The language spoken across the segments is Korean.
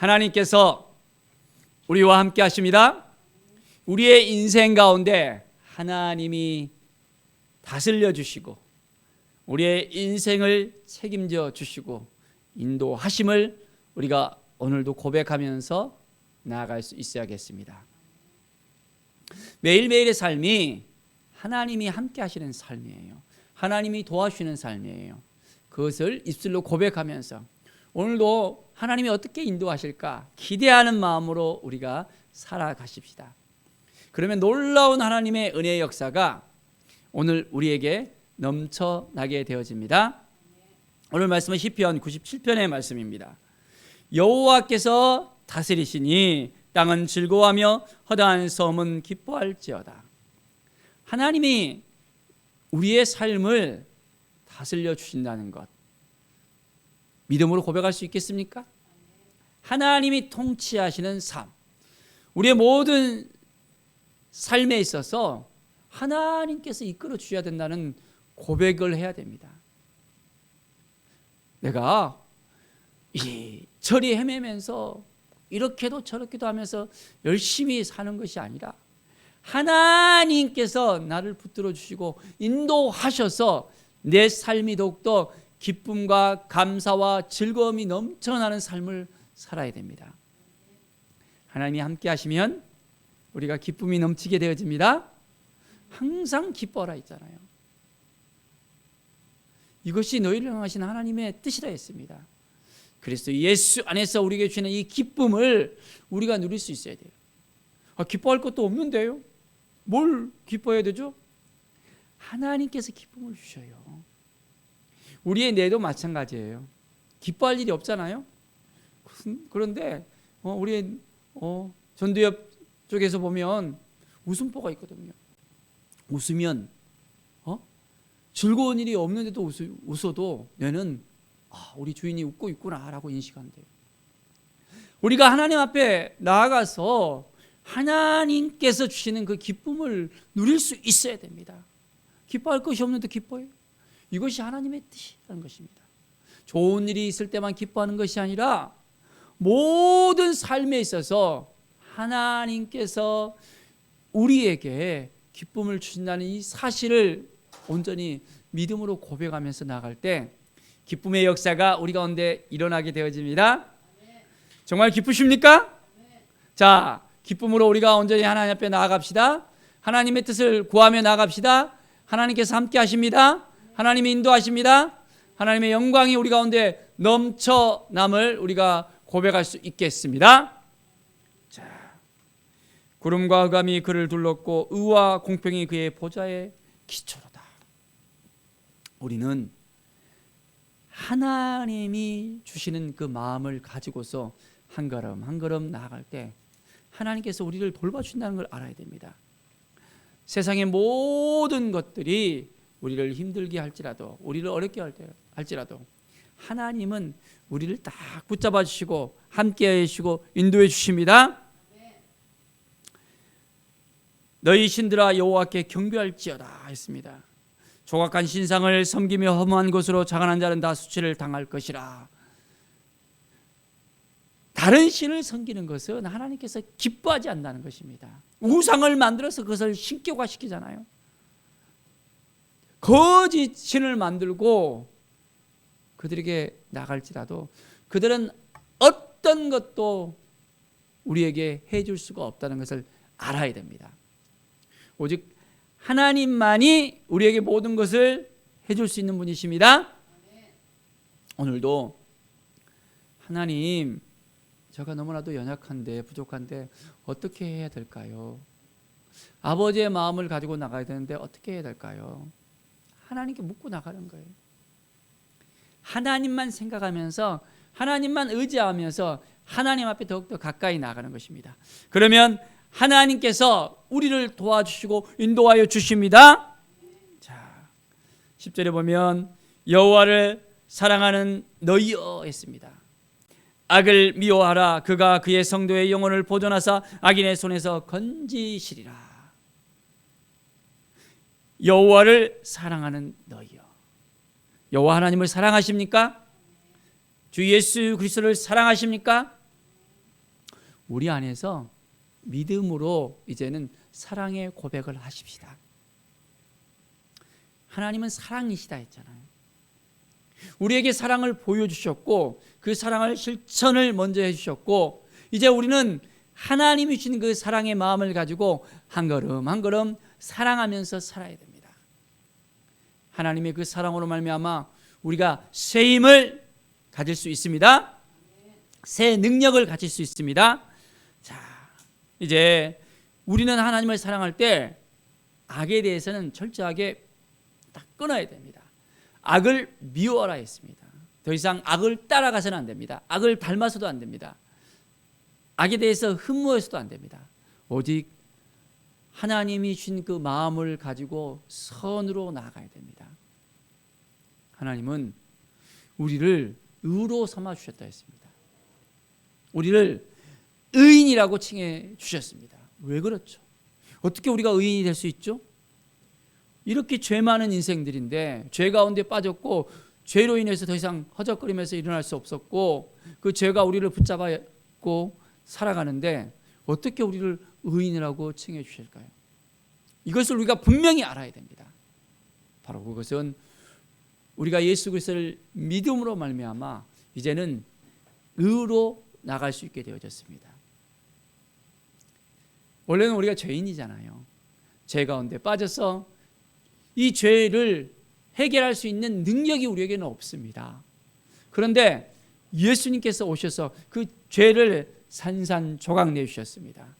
하나님께서 우리와 함께 하십니다. 우리의 인생 가운데 하나님이 다스려 주시고 우리의 인생을 책임져 주시고 인도하심을 우리가 오늘도 고백하면서 나아갈 수 있어야겠습니다. 매일매일의 삶이 하나님이 함께 하시는 삶이에요. 하나님이 도와주시는 삶이에요. 그것을 입술로 고백하면서 오늘도 하나님이 어떻게 인도하실까 기대하는 마음으로 우리가 살아가십시다. 그러면 놀라운 하나님의 은혜의 역사가 오늘 우리에게 넘쳐나게 되어집니다. 오늘 말씀은 시편 97편의 말씀입니다. 여호와께서 다스리시니 땅은 즐거워하며 허다한 섬은 기뻐할지어다. 하나님이 우리의 삶을 다스려 주신다는 것 믿음으로 고백할 수 있겠습니까? 하나님이 통치하시는 삶, 우리의 모든 삶에 있어서 하나님께서 이끌어 주셔야 된다는 고백을 해야 됩니다. 내가 이철이 헤매면서 이렇게도 저렇게도 하면서 열심히 사는 것이 아니라 하나님께서 나를 붙들어 주시고 인도하셔서 내 삶이 더욱더 기쁨과 감사와 즐거움이 넘쳐나는 삶을 살아야 됩니다. 하나님이 함께 하시면 우리가 기쁨이 넘치게 되어집니다. 항상 기뻐하라 했잖아요. 이것이 너희를 향하신 하나님의 뜻이라 했습니다. 그리스도 예수 안에서 우리에게 주시는 이 기쁨을 우리가 누릴 수 있어야 돼요. 기뻐할 것도 없는데요. 뭘 기뻐해야 되죠? 하나님께서 기쁨을 주셔요. 우리의 뇌도 마찬가지예요. 기뻐할 일이 없잖아요. 그런데 우리의 전두엽 쪽에서 보면 웃음보가 있거든요. 웃으면 즐거운 일이 없는데도 웃어도 뇌는 우리 주인이 웃고 있구나라고 인식한대요. 우리가 하나님 앞에 나아가서 하나님께서 주시는 그 기쁨을 누릴 수 있어야 됩니다. 기뻐할 것이 없는데 기뻐해요. 이것이 하나님의 뜻이라는 것입니다. 좋은 일이 있을 때만 기뻐하는 것이 아니라 모든 삶에 있어서 하나님께서 우리에게 기쁨을 주신다는 이 사실을 온전히 믿음으로 고백하면서 나갈 때 기쁨의 역사가 우리 가운데 일어나게 되어집니다. 정말 기쁘십니까? 자, 기쁨으로 우리가 온전히 하나님 앞에 나아갑시다. 하나님의 뜻을 구하며 나아갑시다. 하나님께서 함께 하십니다. 하나님이 인도하십니다. 하나님의 영광이 우리 가운데 넘쳐남을 우리가 고백할 수 있겠습니다. 자, 구름과 흑암이 그를 둘렀고 의와 공평이 그의 보좌의 기초로다. 우리는 하나님이 주시는 그 마음을 가지고서 한 걸음 한 걸음 나아갈 때 하나님께서 우리를 돌봐주신다는 걸 알아야 됩니다. 세상의 모든 것들이 우리를 힘들게 할지라도 우리를 어렵게 할지라도 하나님은 우리를 딱 붙잡아 주시고 함께 해주시고 인도해 주십니다. 너희 신들아 여호와께 경배할지어다 했습니다. 조각한 신상을 섬기며 허무한 것으로 자간한 자는 다 수치를 당할 것이라. 다른 신을 섬기는 것은 하나님께서 기뻐하지 않는다는 것입니다. 우상을 만들어서 그것을 신격화시키잖아요. 거짓 신을 만들고 그들에게 나갈지라도 그들은 어떤 것도 우리에게 해줄 수가 없다는 것을 알아야 됩니다. 오직 하나님만이 우리에게 모든 것을 해줄 수 있는 분이십니다. 오늘도 하나님, 제가 너무나도 연약한데 부족한데 어떻게 해야 될까요? 아버지의 마음을 가지고 나가야 되는데 어떻게 해야 될까요? 하나님께 묻고 나가는 거예요. 하나님만 생각하면서 하나님만 의지하면서 하나님 앞에 더욱더 가까이 나가는 것입니다. 그러면 하나님께서 우리를 도와주시고 인도하여 주십니다. 자, 10절에 보면 여호와를 사랑하는 너희여 했습니다. 악을 미워하라. 그가 그의 성도의 영혼을 보존하사 악인의 손에서 건지시리라. 여호와를 사랑하는 너희여. 여호와 하나님을 사랑하십니까? 주 예수 그리스도를 사랑하십니까? 우리 안에서 믿음으로 이제는 사랑의 고백을 하십시다. 하나님은 사랑이시다 했잖아요. 우리에게 사랑을 보여주셨고 그 사랑을 실천을 먼저 해주셨고 이제 우리는 하나님이 주신 그 사랑의 마음을 가지고 한 걸음 한 걸음 사랑하면서 살아야 됩니다. 하나님의 그 사랑으로 말미암아 우리가 새 힘을 가질 수 있습니다. 새 능력을 가질 수 있습니다. 자, 이제 우리는 하나님을 사랑할 때 악에 대해서는 철저하게 딱 끊어야 됩니다. 악을 미워하라 했습니다. 더 이상 악을 따라가서는 안 됩니다. 악을 닮아서도 안 됩니다. 악에 대해서 흠모해서도 안 됩니다. 오직 하나님이 주신 그 마음을 가지고 선으로 나아가야 됩니다. 하나님은 우리를 의로 삼아 주셨다 했습니다. 우리를 의인이라고 칭해 주셨습니다. 왜 그렇죠? 어떻게 우리가 의인이 될 수 있죠? 이렇게 죄 많은 인생들인데 죄 가운데 빠졌고 죄로 인해서 더 이상 허적거리면서 일어날 수 없었고 그 죄가 우리를 붙잡았고 살아가는데 어떻게 우리를 의인이라고 칭해 주실까요? 이것을 우리가 분명히 알아야 됩니다. 바로 그것은 우리가 예수 그리스도를 믿음으로 말미암아 이제는 의로 나갈 수 있게 되어졌습니다. 원래는 우리가 죄인이잖아요. 죄 가운데 빠져서 이 죄를 해결할 수 있는 능력이 우리에게는 없습니다. 그런데 예수님께서 오셔서 그 죄를 산산조각 내주셨습니다.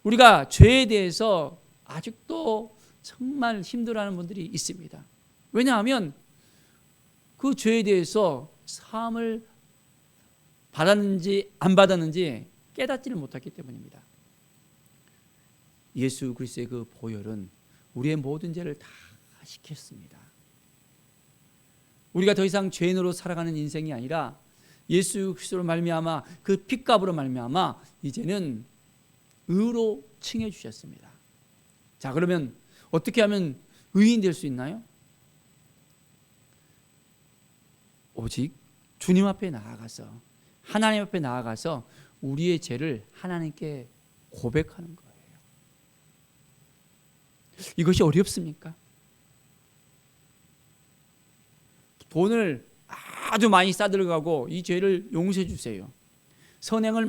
우리가 죄에 대해서 아직도 정말 힘들어하는 분들이 있습니다. 왜냐하면 그 죄에 대해서 사함을 받았는지 안 받았는지 깨닫지를 못했기 때문입니다. 예수 그리스도의 그 보혈은 우리의 모든 죄를 다 시켰습니다. 우리가 더 이상 죄인으로 살아가는 인생이 아니라 예수 그리스도로 말미암아 그 핏값으로 말미암아 이제는 의로 칭해 주셨습니다. 자, 그러면 어떻게 하면 의인 될 수 있나요? 오직 주님 앞에 나아가서 하나님 앞에 나아가서 우리의 죄를 하나님께 고백하는 거예요. 이것이 어렵습니까? 돈을 아주 많이 싸들어가고 이 죄를 용서해 주세요. 선행을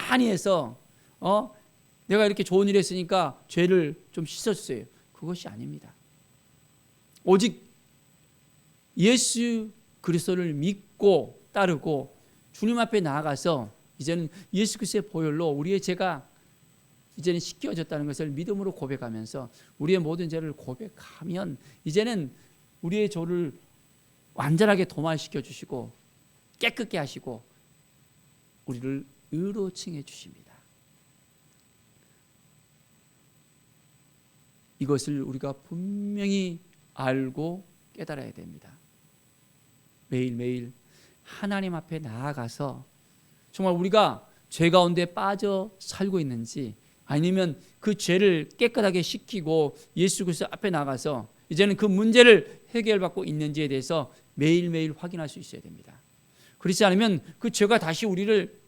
많이 해서 내가 이렇게 좋은 일 했으니까 죄를 좀 씻어주세요. 그것이 아닙니다. 오직 예수 그리스도를 믿고 따르고 주님 앞에 나아가서 이제는 예수 그리스도의 보혈로 우리의 죄가 이제는 씻겨졌다는 것을 믿음으로 고백하면서 우리의 모든 죄를 고백하면 이제는 우리의 죄를 완전하게 도말시켜 주시고 깨끗게 하시고 우리를 의로 칭해 주십니다. 이것을 우리가 분명히 알고 깨달아야 됩니다. 매일매일 하나님 앞에 나아가서 정말 우리가 죄 가운데 빠져 살고 있는지 아니면 그 죄를 깨끗하게 씻기고 예수 그리스도 앞에 나가서 이제는 그 문제를 해결받고 있는지에 대해서 매일매일 확인할 수 있어야 됩니다. 그렇지 않으면 그 죄가 다시 우리를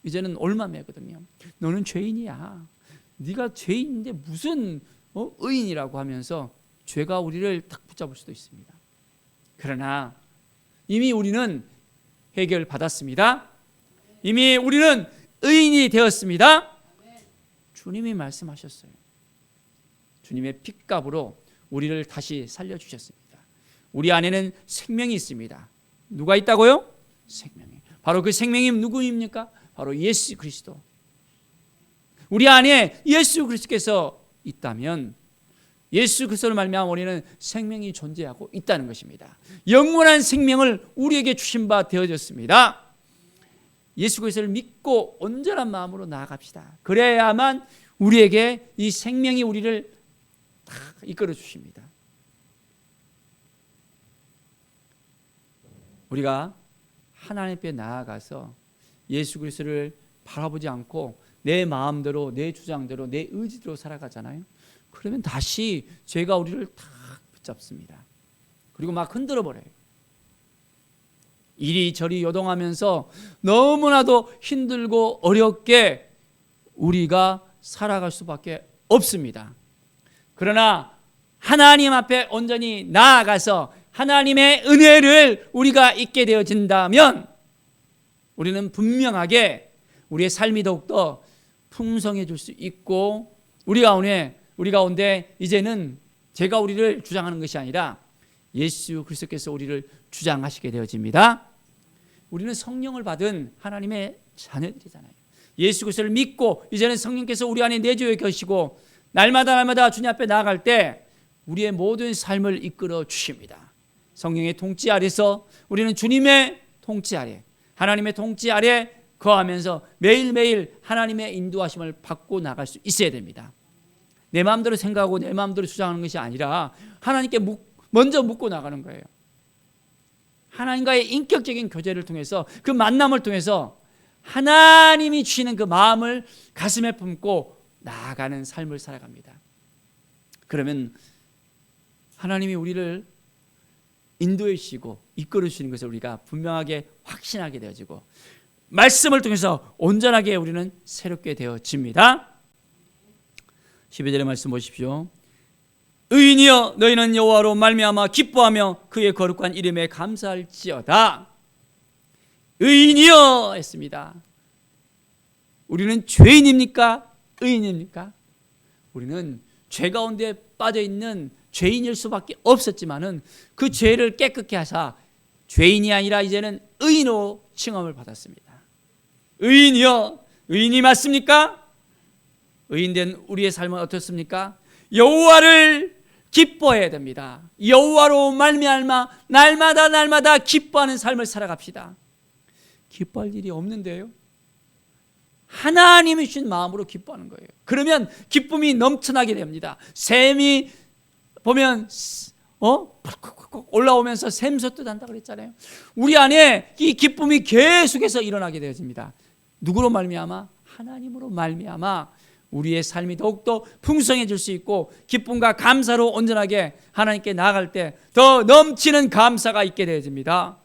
이제는 올마매거든요. 너는 죄인이야. 네가 죄인인데 무슨 의인이라고 하면서 죄가 우리를 딱 붙잡을 수도 있습니다. 그러나 이미 우리는 해결받았습니다. 이미 우리는 의인이 되었습니다. 주님이 말씀하셨어요. 주님의 핏값으로 우리를 다시 살려주셨습니다. 우리 안에는 생명이 있습니다. 누가 있다고요? 생명이. 바로 그 생명이 누구입니까? 바로 예수 그리스도. 우리 안에 예수 그리스도께서 있다면 예수 그리스도를 말미암아 우리는 생명이 존재하고 있다는 것입니다. 영원한 생명을 우리에게 주신 바 되어졌습니다. 예수 그리스도를 믿고 온전한 마음으로 나아갑시다. 그래야만 우리에게 이 생명이 우리를 다 이끌어 주십니다. 우리가 하나님 앞에 나아가서 예수 그리스도를 바라보지 않고 내 마음대로 내 주장대로 내 의지대로 살아가잖아요. 그러면 다시 죄가 우리를 탁 붙잡습니다. 그리고 막 흔들어 버려요. 이리저리 요동하면서 너무나도 힘들고 어렵게 우리가 살아갈 수밖에 없습니다. 그러나 하나님 앞에 온전히 나아가서 하나님의 은혜를 우리가 잊게 되어진다면 우리는 분명하게 우리의 삶이 더욱더 풍성해질 수 있고 우리 가운데 이제는 제가 우리를 주장하는 것이 아니라 예수 그리스도께서 우리를 주장하시게 되어집니다. 우리는 성령을 받은 하나님의 자녀들이잖아요. 예수 그리스도를 믿고 이제는 성령께서 우리 안에 내주어 계시고 날마다 주님 앞에 나아갈 때 우리의 모든 삶을 이끌어 주십니다. 성령의 통치 아래서 우리는 주님의 통치 아래, 하나님의 통치 아래 거하면서 매일매일 하나님의 인도하심을 받고 나갈 수 있어야 됩니다. 내 마음대로 생각하고 내 마음대로 주장하는 것이 아니라 하나님께 먼저 묻고 나가는 거예요. 하나님과의 인격적인 교제를 통해서 그 만남을 통해서 하나님이 주시는 그 마음을 가슴에 품고 나아가는 삶을 살아갑니다. 그러면 하나님이 우리를 인도해 주시고 이끌어 주시는 것을 우리가 분명하게 확신하게 되어지고 말씀을 통해서 온전하게 우리는 새롭게 되어집니다. 12절의 말씀 보십시오. 의인이여 너희는 여호와로 말미암아 기뻐하며 그의 거룩한 이름에 감사할지어다. 의인이여 했습니다. 우리는 죄인입니까? 의인입니까? 우리는 죄 가운데 빠져있는 죄인일 수밖에 없었지만은 그 죄를 깨끗게 하사 죄인이 아니라 이제는 의인으로 칭함을 받았습니다. 의인이여, 의인이 맞습니까? 의인된 우리의 삶은 어떻습니까? 여호와를 기뻐해야 됩니다. 여호와로 말미암아 날마다 기뻐하는 삶을 살아갑시다. 기뻐할 일이 없는데요. 하나님이 주신 마음으로 기뻐하는 거예요. 그러면 기쁨이 넘쳐나게 됩니다. 샘이 보면 올라오면서 샘솟듯 한다 그랬잖아요. 우리 안에 이 기쁨이 계속해서 일어나게 되어집니다. 누구로 말미암아? 하나님으로 말미암아 우리의 삶이 더욱더 풍성해질 수 있고 기쁨과 감사로 온전하게 하나님께 나아갈 때 더 넘치는 감사가 있게 되어집니다.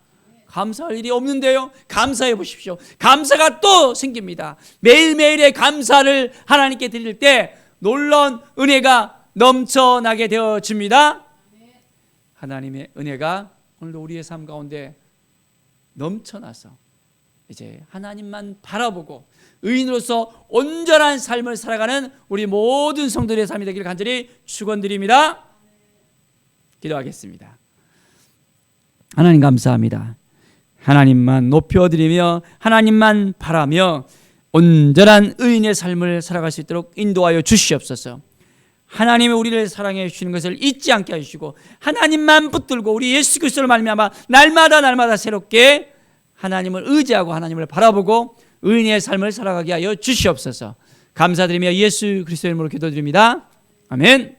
감사할 일이 없는데요. 감사해 보십시오. 감사가 또 생깁니다. 매일매일의 감사를 하나님께 드릴 때 놀라운 은혜가 넘쳐나게 되어집니다. 하나님의 은혜가 오늘도 우리의 삶 가운데 넘쳐나서 이제 하나님만 바라보고 의인으로서 온전한 삶을 살아가는 우리 모든 성도들의 삶이 되기를 간절히 축원드립니다. 기도하겠습니다. 하나님 감사합니다. 하나님만 높여드리며 하나님만 바라며 온전한 의인의 삶을 살아갈 수 있도록 인도하여 주시옵소서. 하나님이 우리를 사랑해 주시는 것을 잊지 않게 해주시고 하나님만 붙들고 우리 예수 그리스도를 말미암아 날마다 새롭게 하나님을 의지하고 하나님을 바라보고 의인의 삶을 살아가게 하여 주시옵소서. 감사드리며 예수 그리스도의 이름으로 기도드립니다. 아멘.